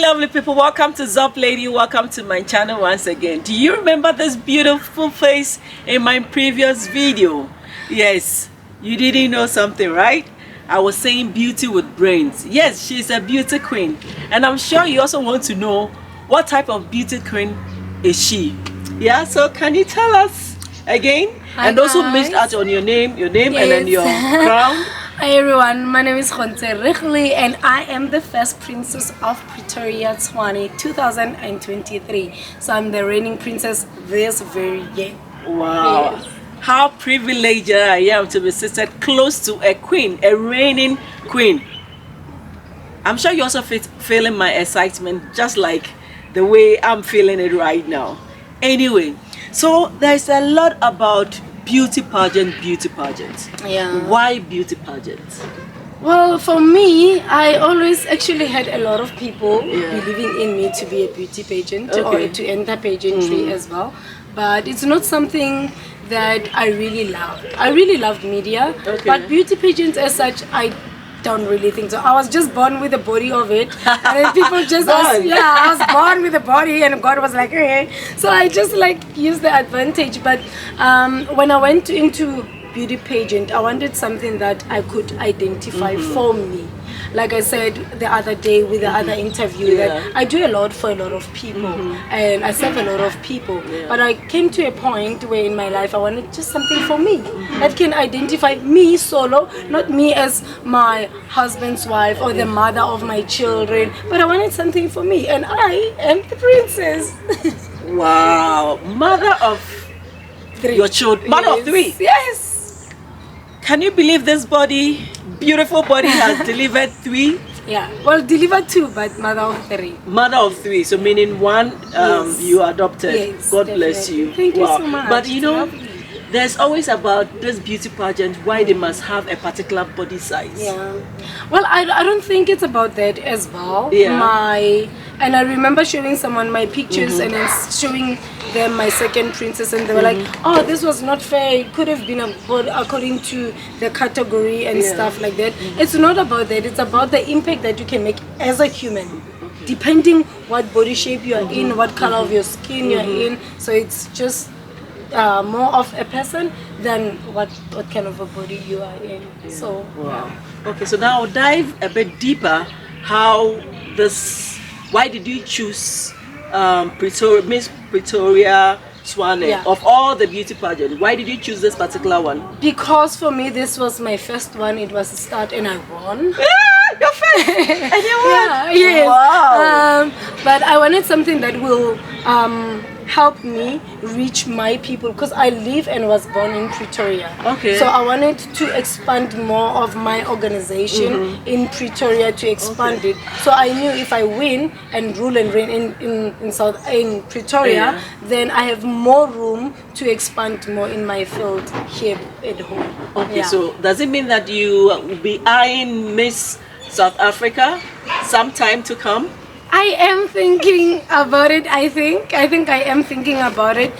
lovely people, welcome to Zop Lady, welcome to my channel once again. Do you remember this beautiful face in my previous video? Yes, you didn't know something, right? I was saying beauty with brains. Yes, she's a beauty queen, and I'm sure you also want to know what type of beauty queen is she. Yeah, so can you tell us again? Hi, and also guys. missed out on your name Yes. and then your crown. Hi everyone, my name is Rikhli and I am the first princess of Pretoria 2023. So I'm the reigning princess this very year. Wow. Yes. How privileged I am to be seated close to a queen, a reigning queen. I'm sure you also feeling my excitement just like the way I'm feeling it right now. Anyway, so there's a lot about beauty pageant. Yeah. Why beauty pageants? Well, for me, I always actually had a lot of people Yeah. believing in me to be a beauty pageant Okay. or to enter pageantry as well. But it's not something that I really loved. I really loved media, Okay. but beauty pageants as such, I don't really think so. I was just born with the body of it, and then people just asked, yeah, I was born with the body, and God was like, okay. So I just like used the advantage. But when I went into beauty pageant, I wanted something that I could identify for me. Like I said the other day with the other interview, that I do a lot for a lot of people and I serve a lot of people. But I came to a point where in my life I wanted just something for me that can identify me solo, not me as my husband's wife or the mother of my children, but I wanted something for me, and I am the princess. Wow. Mother of Three. your children. Mother of three. Yes. Can you believe this body, beautiful body, has delivered three? Yeah. Well, delivered two, but mother of three. Mother of three, so meaning one you adopted. Yes, God bless definitely. you. Thank you so much. But you know, Lovely. there's always about this beauty pageant why they must have a particular body size. Yeah. Well, I don't think it's about that as well. Yeah. And I remember showing someone my pictures and then showing them my second princess, and they were like, oh, this was not fair. It could have been according to the category and stuff like that. It's not about that. It's about the impact that you can make as a human. Depending what body shape you are in, what color of your skin you're in. So it's just more of a person than what kind of a body you are in. So Wow. Okay, so now dive a bit deeper. Why did you choose Miss Pretoria Swane of all the beauty pageants? Why did you choose this particular one? because for me this was my first one. It was a start and I won. Your first, and you won. Yeah, yes. Wow. But I wanted something that will help me reach my people, because I live and was born in Pretoria. Okay. So I wanted to expand more of my organization in Pretoria, to expand it. So I knew if I win and rule and reign in Pretoria, then I have more room to expand more in my field here at home. Okay, so does it mean that you will be eyeing Miss South Africa sometime to come? I am thinking about it. I think I am thinking about it.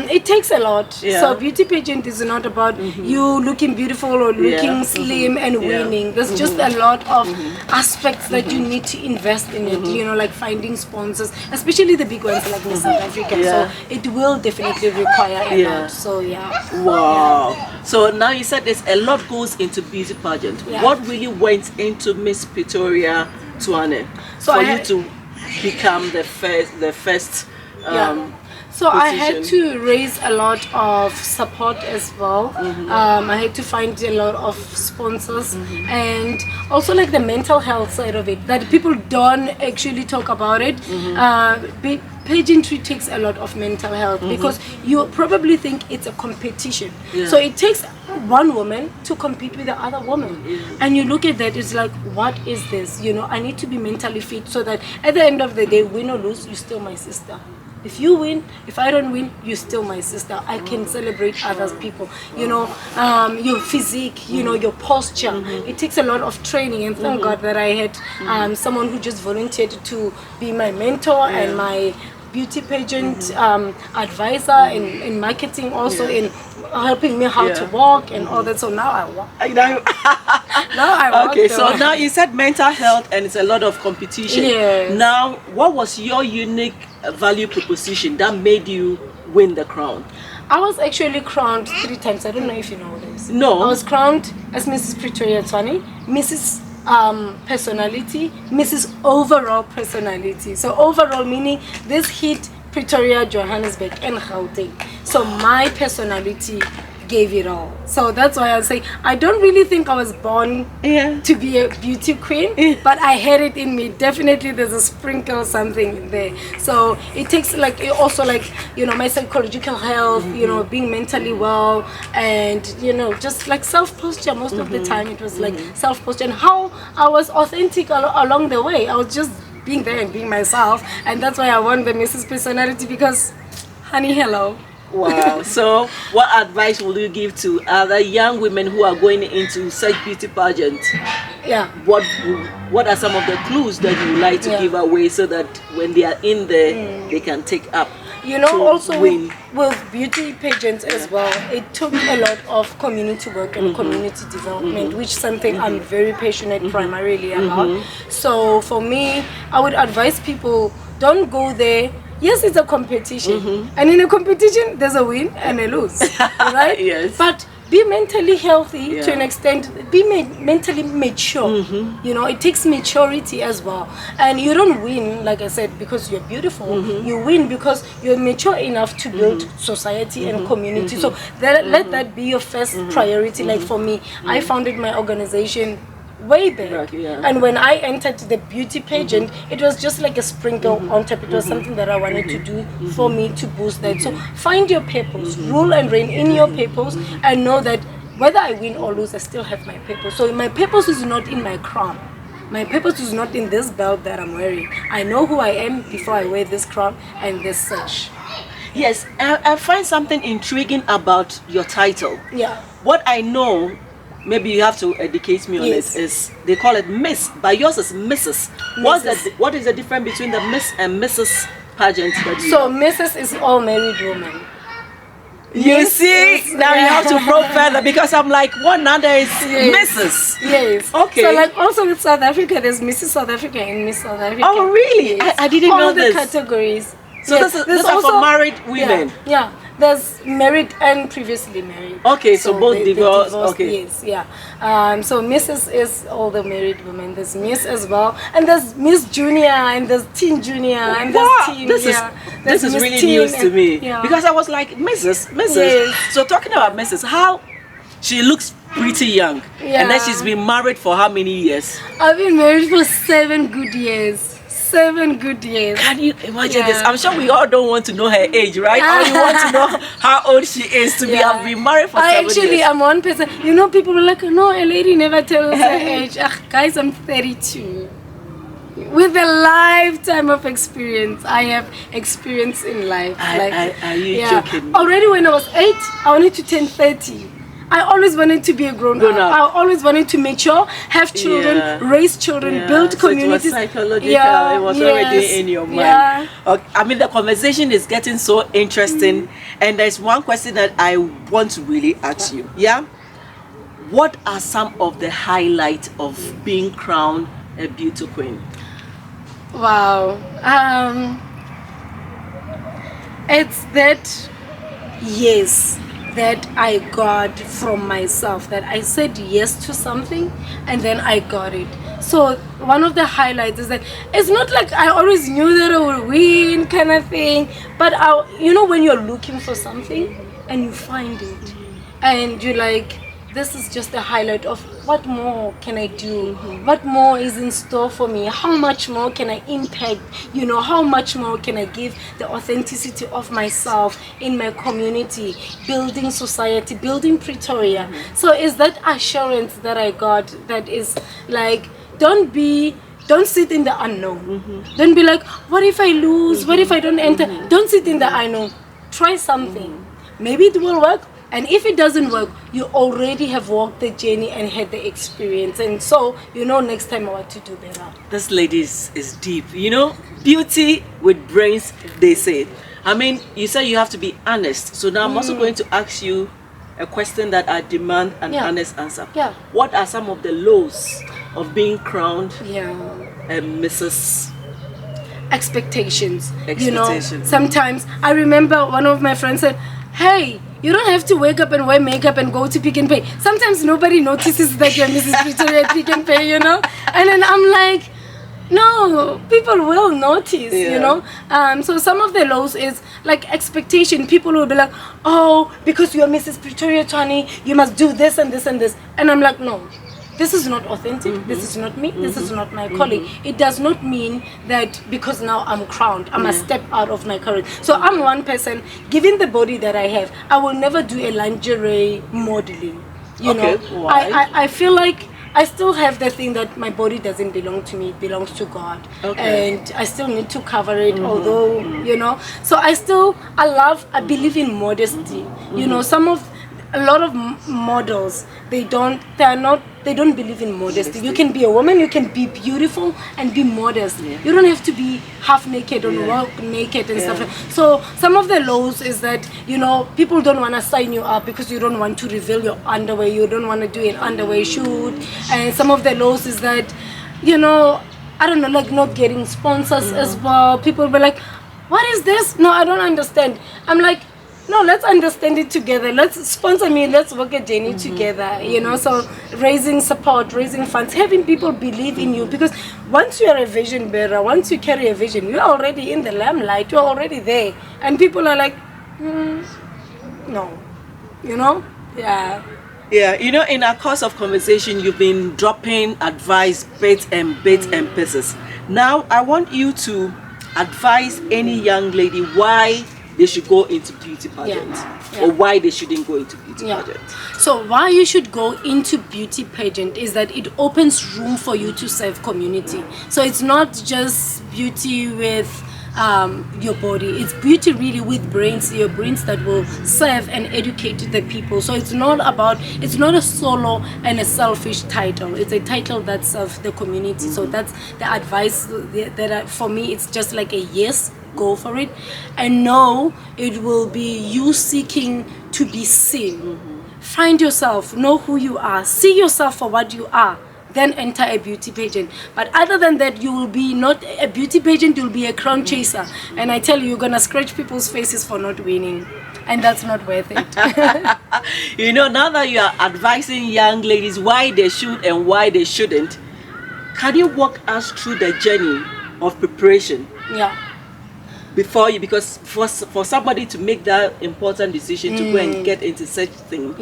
It takes a lot. Yeah. So beauty pageant is not about you looking beautiful or looking slim and winning. There's just a lot of aspects that you need to invest in it. You know, like finding sponsors, especially the big ones like Miss South Africa. So it will definitely require a lot. So Wow. So now you said there's a lot goes into beauty pageant. What really went into Miss Pretoria Swane for you to become the first So I had to raise a lot of support as well. I had to find a lot of sponsors, and also like the mental health side of it, that people don't actually talk about it. Pageantry takes a lot of mental health, because you probably think it's a competition. So it takes one woman to compete with the other woman, and you look at that, it's like, what is this? You know, I need to be mentally fit so that at the end of the day, win or lose, you're still my sister. If you win, if I don't win, you're still my sister. I can celebrate other people. You know, your physique, you know, your posture. It takes a lot of training, and thank God that I had someone who just volunteered to be my mentor and my beauty pageant advisor in marketing, also in helping me how to walk and all that. So now I walk. Now I walk. Okay, so now you said mental health and it's a lot of competition. Yes. Now, what was your unique value proposition that made you win the crown? I was actually crowned 3 times. I don't know if you know this. No. I was crowned as Mrs. Pretoria 20, Mrs. Personality, Mrs. Overall Personality. So overall meaning this hit Pretoria, Johannesburg and Gauteng. So my personality gave it all. So that's why I say I don't really think I was born to be a beauty queen, but I had it in me. Definitely there's a sprinkle something in there. So it takes like, it also like, you know, my psychological health, you know, being mentally well, and you know, just like self posture. Most of the time it was like self posture, and how I was authentic along the way. I was just being there and being myself, and that's why I won the Mrs. Personality, because honey, hello. Wow. So what advice will you give to other young women who are going into such beauty pageant? Yeah. What are some of the clues that you would like to give away so that when they are in there they can take up? You know, also with beauty pageants as well, it took a lot of community work and community development, which is something I'm very passionate primarily about. So for me, I would advise people, don't go there. Yes, it's a competition, and in a competition there's a win and a lose, right? Yes. But be mentally healthy to an extent, be mentally mature. You know, it takes maturity as well. And you don't win, like I said, because you're beautiful. You win because you're mature enough to build society and community. So let that be your first priority. Like for me, I founded my organization way back, and when I entered the beauty pageant, it was just like a sprinkle on top. It was something that I wanted to do for me to boost that. So find your purpose, rule and reign in your purpose, and know that whether I win or lose, I still have my purpose. So my purpose is not in my crown. My purpose is not in this belt that I'm wearing. I know who I am before I wear this crown and this sash. Yes, I find something intriguing about your title. Yeah. What I know, maybe you have to educate me on it, is they call it Miss, but yours is Mrs. What is the difference between the Miss and Mrs. pageant that you So Mrs. is all married woman. You see, now you have to probe further, because I'm like, what other is Mrs. Yes. Okay. So like also with South Africa, there's Mrs. South Africa and Miss South Africa. Oh really? Yes. I didn't know this. All the categories. So this is also for married women. Yeah. There's married and previously married. Okay, so both divorced. Okay. Yes, yeah. So Mrs. is all the married women. There's Miss as well, and there's Miss Junior, and there's Teen Junior, and there's Teen. This is Miss really Teen news to me, yeah. because I was like Mrs. Yes. So talking about Mrs., how she looks pretty young, and then she's been married for how many years? I've been married for 7 good years. 7 good years. Can you imagine this? I'm sure we all don't want to know her age, right? Or you want to know how old she is to have been married for 7 years. I'm one person. You know, people are like, no, a lady never tells her age. Guys, I'm 32. With a lifetime of experience. I have experience in life. Are you joking? Already when I was 8, I wanted to turn 30. I always wanted to be a grown-up. I always wanted to mature, have children, raise children, build communities. So it was psychological. It was already in your mind. I mean, the conversation is getting so interesting, and there's one question that I want to really ask you. Yeah, what are some of the highlights of being crowned a beauty queen? Wow, it's that that I got from myself, that I said yes to something and then I got it. So one of the highlights is that it's not like I always knew that I would win kind of thing, but you know, when you're looking for something and you find it and you're like, this is just a highlight of what more can I do, what more is in store for me, how much more can I impact, you know, how much more can I give the authenticity of myself in my community, building society, building Pretoria. So is that assurance that I got, that is like, don't sit in the unknown. Don't be like, what if I lose, what if I don't enter? Don't sit in the unknown. Try something, maybe it will work. And if it doesn't work, you already have walked the journey and had the experience. And so, you know, next time what to do better. This lady is deep. You know, beauty with brains, they say. I mean, you said you have to be honest. So now I'm also going to ask you a question that I demand an honest answer. Yeah. What are some of the lows of being crowned Mrs. Mrs.? Expectations. Expectations. Sometimes I remember one of my friends said, hey, you don't have to wake up and wear makeup and go to Pick and Pay. Sometimes nobody notices that you're Mrs. Pretoria at Pick and Pay, And then I'm like, no, people will notice, So some of the lows is like expectation. People will be like, oh, because you're Mrs. Pretoria Tony, you must do this and this and this. And I'm like, no. This is not authentic. This is not me. This is not my calling. It does not mean that because now I'm crowned, I must step out of my courage. So I'm one person. Given the body that I have, I will never do a lingerie modeling. Why? I feel like I still have the thing that my body doesn't belong to me. It belongs to God. And I still need to cover it, although, So I believe in modesty. A lot of models, they don't believe in modesty. You can be a woman, you can be beautiful and be modest. You don't have to be half naked or walk naked and stuff. So some of the lows is that people don't want to sign you up because you don't want to reveal your underwear, you don't want to do an underwear shoot. And some of the lows is that I don't know, like not getting sponsors as well. People be like, what is this? No, I don't understand. I'm like, no, let's understand it together. Let's sponsor me. Let's work a journey together. So raising support, raising funds, having people believe in you. Because once you are a vision bearer, once you carry a vision, you're already in the limelight. You're already there. And people are like, no. Yeah. Yeah, in our course of conversation, you've been dropping advice, bits and pieces. Now, I want you to advise any young lady why they should go into beauty pageant or why they shouldn't go into beauty pageant. So why you should go into beauty pageant is that it opens room for you to serve community. So it's not just beauty with your body, it's beauty really with your brains that will serve and educate the people. So it's not a solo and a selfish title, it's a title that serves the community. So that's the advice that for me, it's just like a yes, go for it, and no, it will be you seeking to be seen. Find yourself, know who you are, see yourself for what you are, then enter a beauty pageant. But other than that, you will be not a beauty pageant, you'll be a crown chaser. And I tell you, you're gonna scratch people's faces for not winning, and that's not worth it. Now that you are advising young ladies why they should and why they shouldn't, can you walk us through the journey of preparation? Because for somebody to make that important decision to go and get into such thing,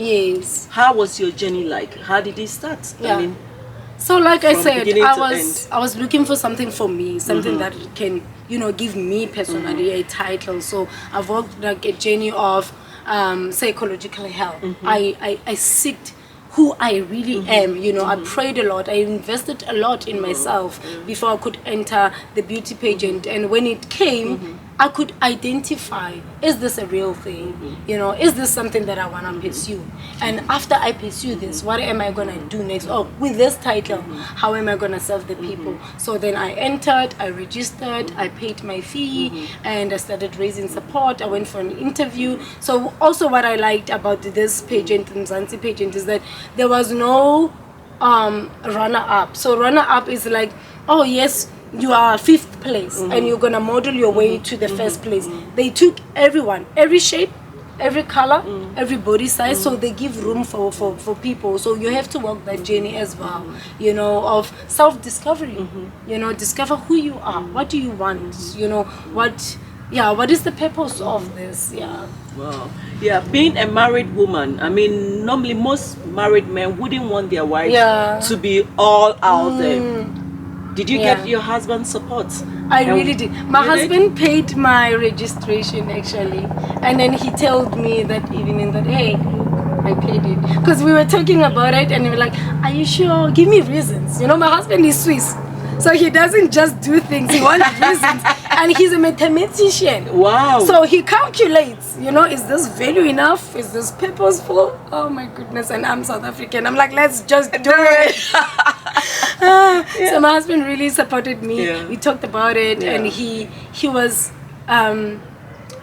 how was your journey like? How did it start? So like I said, I was looking for something for me, something that can give me personally a title. So I've walked like a journey of psychological health. I seeked who I really am. I prayed a lot, I invested a lot in myself before I could enter the beauty pageant. And when it came, I could identify, is this a real thing? Is this something that I want to pursue? And after I pursue this, what am I going to do next? Oh, with this title, how am I going to serve the people? So then I entered, I registered, I paid my fee, and I started raising support. I went for an interview. So also what I liked about this pageant, Mzansi pageant, is that there was no runner-up. So runner-up is like, oh yes, you are 5th place and you're gonna model your way to the first place. They took everyone, every shape, every color, every body size, so they give room for people. So you have to walk that journey as well, of self-discovery. Discover who you are, what do you want, what is the purpose of this? Wow. Being a married woman, I mean, normally most married men wouldn't want their wives to be all out there. Did you get your husband's support? I really did. My husband paid my registration actually, and then he told me that evening that, hey, I paid it, because we were talking about it and we were like, are you sure? Give me reasons. My husband is Swiss, so he doesn't just do things, he wants reasons. And he's a mathematician. Wow. So he calculates, is this value enough? Is this purposeful? Oh my goodness. And I'm South African. I'm like, let's just do it. So my husband really supported me. We talked about it, and he was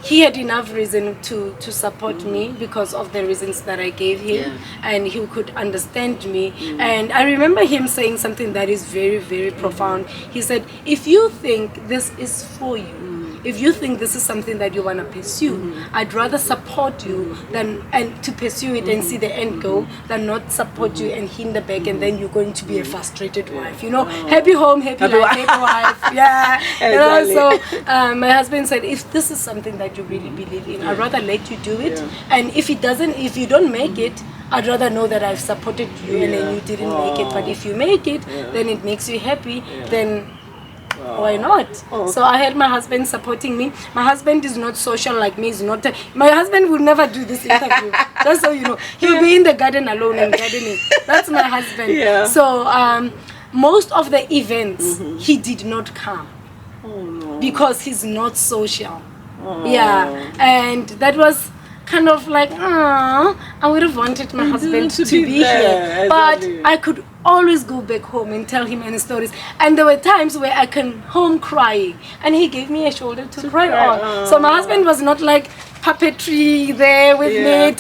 he had enough reason to support me because of the reasons that I gave him, and he could understand me. And I remember him saying something that is very, very profound. He said, if you think this is for you, if you think this is something that you want to pursue, I'd rather support you and to pursue it and see the end goal than not support you and hinder back, and then you're going to be a frustrated wife. You know, happy home, happy life, happy wife. Yeah. You know, so my husband said, if this is something that you really believe in, I'd rather let you do it. And if you don't make it, I'd rather know that I've supported you and then you didn't make it. But if you make it, then it makes you happy, then why not? So I had my husband supporting me. My husband is not social like me. My husband will never do this interview. Just so you know, he'll be in the garden alone and gardening. That's my husband. So most of the events he did not come because he's not social. And that was kind of like, I would have wanted my husband to be here, but I could always go back home and tell him any stories. And there were times where I came home crying, and he gave me a shoulder to cry on. So my husband was not like puppetry there with me.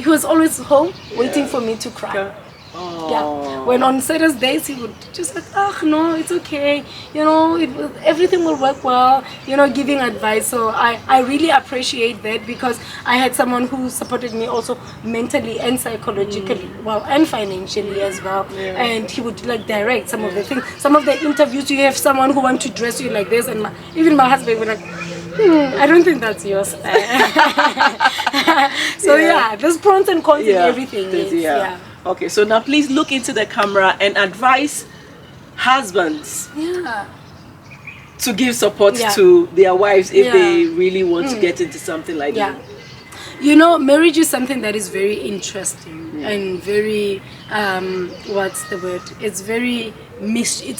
He was always home waiting for me to cry. When on Saturdays he would just like, no, it's okay, you know, everything will work well, you know, giving advice. So I really appreciate that, because I had someone who supported me also mentally and psychologically, well, and financially as well. And he would like direct some of the things. Some of the interviews, you have someone who wants to dress you like this, and even my husband would like, I don't think that's yours. So there's pros and cons in everything. Okay, so now please look into the camera and advise husbands to give support to their wives if they really want to get into something like that. You know, marriage is something that is very interesting and very, what's the word? It's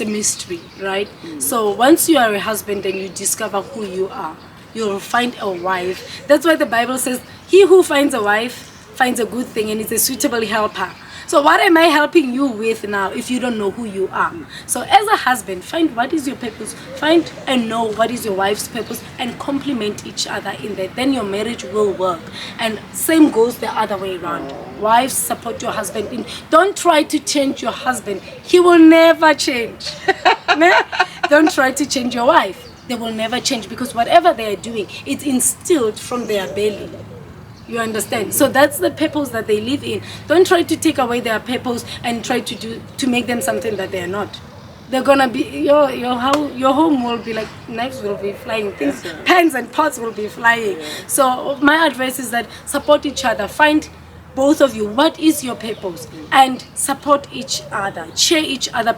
a mystery, right? So once you are a husband and you discover who you are, you'll find a wife. That's why the Bible says, he who finds a wife finds a good thing and is a suitable helper. So what am I helping you with now if you don't know who you are? So as a husband, find what is your purpose, find and know what is your wife's purpose, and complement each other in that. Then your marriage will work. And same goes the other way around. Wives, support your husband. Don't try to change your husband. He will never change. Don't try to change your wife. They will never change, because whatever they are doing, it's instilled from their belly. You understand? So that's the purpose that they live in. Don't try to take away their purpose and try to make them something that they're not. They're gonna be your home will be like, knives will be flying, things, pans and pots will be flying. So my advice is that support each other. Find both of you what is your purpose and support each other, cheer each other.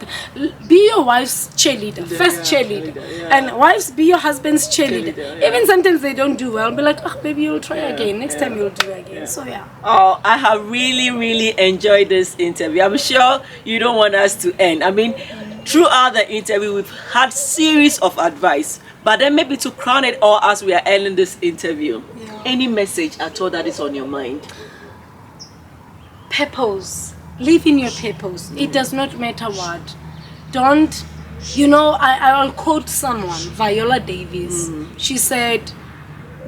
Be your wife's cheerleader, first cheerleader, and wives be your husband's cheerleader. Even sometimes they don't do well, be like, baby, you'll try again, next time you'll do again. So I have really enjoyed this interview. I'm sure you don't want us to end. I mean, throughout the interview we've had series of advice, but then maybe to crown it all as we are ending this interview, any message at all that is on your mind? Purpose. Live in your purpose. It does not matter what. Don't, you know, I'll quote someone, Viola Davis. She said,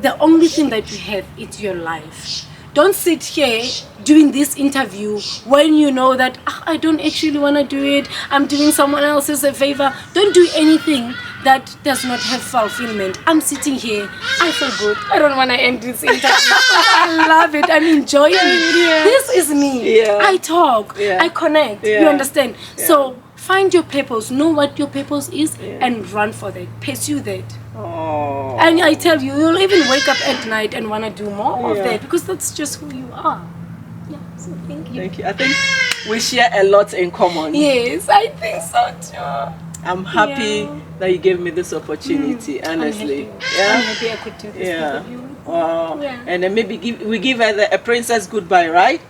the only thing that you have is your life. Don't sit here doing this interview when you know that I don't actually want to do it. I'm doing someone else's a favor. Don't do anything that does not have fulfillment. I'm sitting here. I feel good. I don't want to end this interview. I love it. I'm enjoying it. This is me. I talk. I connect. You understand? So find your purpose. Know what your purpose is and run for that. Pursue that. And I tell you, you'll even wake up at night and want to do more of that, because that's just who you are. So thank you. Thank you. I think we share a lot in common. Yes, I think so too. I'm happy that you gave me this opportunity, honestly. I'm happy I could do this interview. Wow. And then maybe we give her a princess goodbye, right?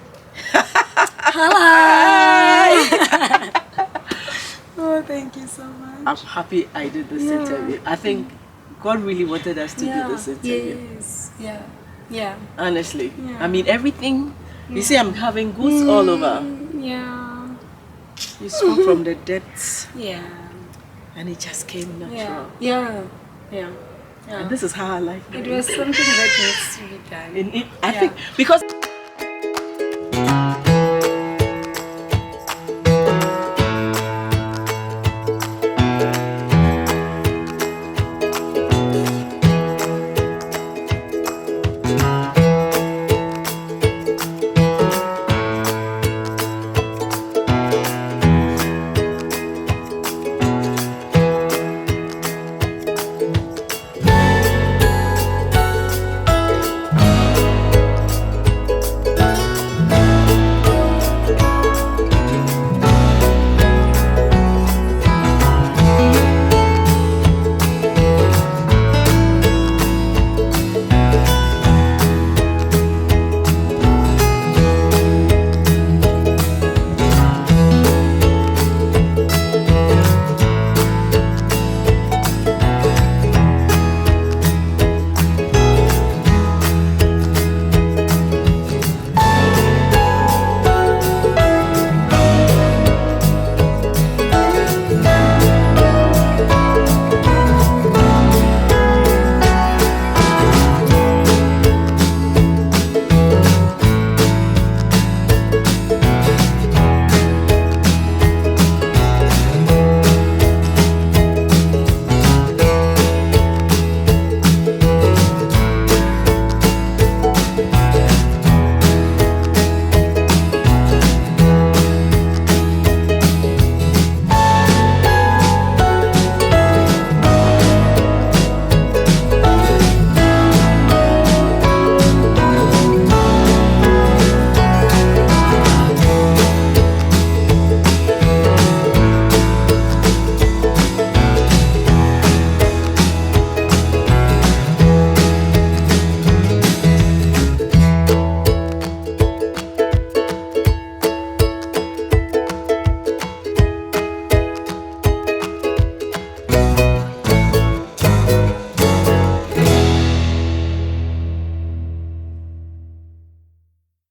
Hi. Oh, thank you so much. I'm happy I did this interview. I think God really wanted us to do this interview. Yes. Yeah. Honestly. I mean, everything. You see, I'm having goose all over. Yeah. You spoke from the depths. Yeah. And it just came natural. Yeah. Yeah. And this is how I like it. It was something that needs to be done. I think because